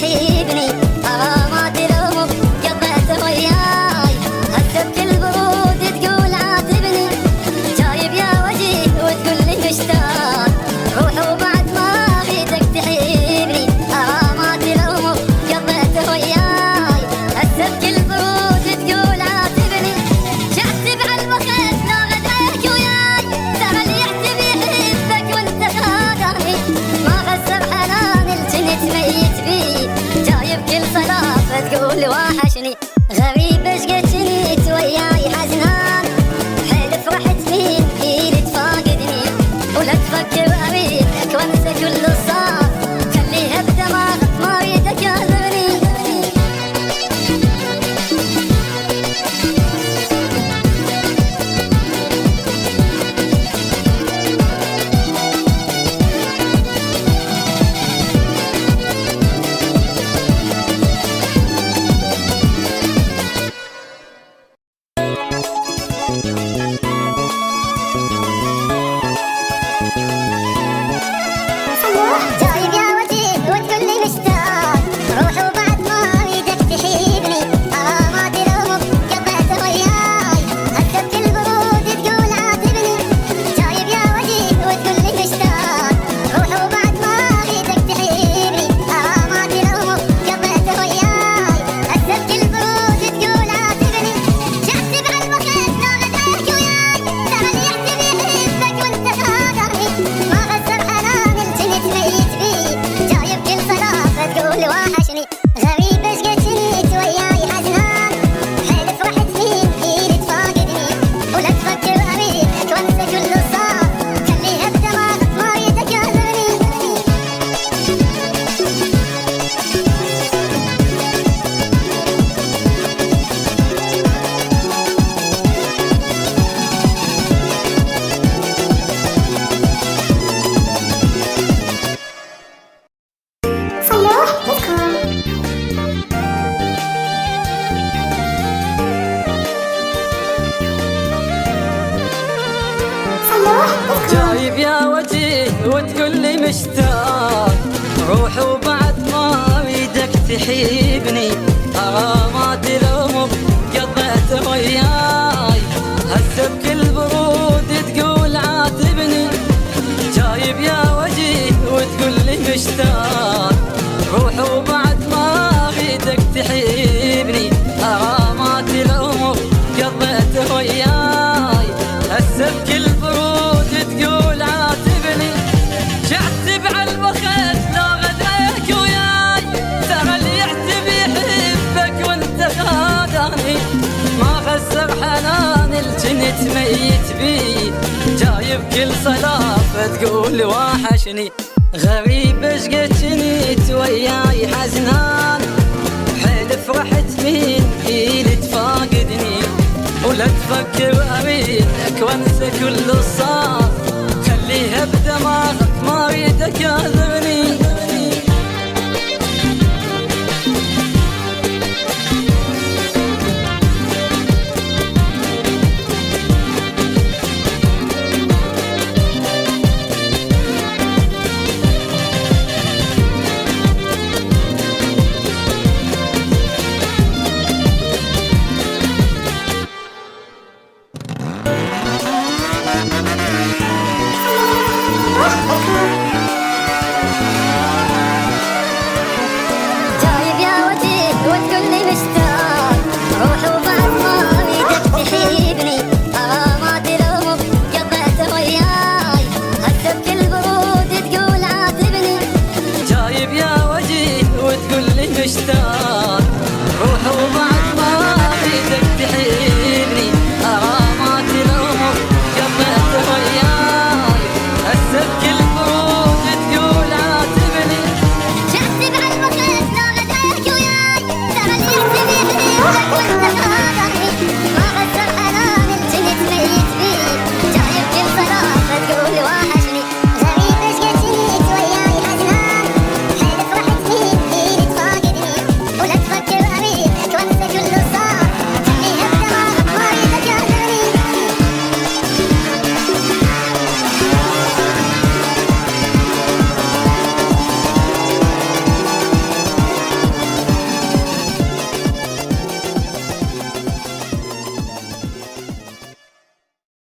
تحيبني غرامات العمر قضيتها وياي هسه بكل برود تقول عاتبني جايب يا وجيه وتقول لي مشتاق روح وبعد ما اريدك تحيبني غرامات العمر قضيتها وياي هسه بكل برود تقول عاتبني شعتب على الوقت لو غداك وياي ترى اللي يحسب يحبك وانت خادعني ما غسر حنان الجنت ميت بيه جايب كل صلاة تقول وحشني غريب ايش قد جنيت وياي حزنان حيل فرحت مين اللي تفاقدني ولا تفكر اريدك وانسى كل صار خليها بدماغك ما اريدك اعذرني جايب يا وجيه وتقول لي مشتاق روح وبعد ما اريدك تحيبني غرامات العمر قضيتها وياي هسه بكل برود تقول عاتبني جايب يا وجيه وتقول لي مشتاق روح وبعد ما اريدك تحيبني غرامات العمر قضيتها وياي هسه بكل برود تقول عاتبني شعتب على الوقت لو غداك وياي ترى اللي يحسب يحبك وانت خادعني ما غسر حنان الجنت ميت بيه جايب كل صلاة تقول وحشني غريب ايش قد جنيت وياي حزنان حيل فرحت مين اللي تفاقدني ولا تفكر اريدك وانسى كل صار خليها بدماغك ما اريدك اعذرني جايب يا وجيه وتقول لي مشتاق روح وبعد ما اريدك تحيبني غرامات العمر قضيتها وياي هسه بكل برود تقول عاتبني جايب يا وجيه وتقول لي مشتاق روح وبعد ما اريدك تحيبني غرامات العمر قضيتها وياي هسه بكل برود تقول عاتبني شعتب على الوقت لو غداك وياي ترى اللي يحسب يحبك وانت خادعني ما خسر حنان الجنت ميت بيه جايب كل صلاة تقول وحشني غريب ايش قد جنيت وياي حزنان حيل فرحت مين اللي تفاقدني ولا تفكر اريدك وانسى كل صار خليها بدماغك ما اريدك اعذرني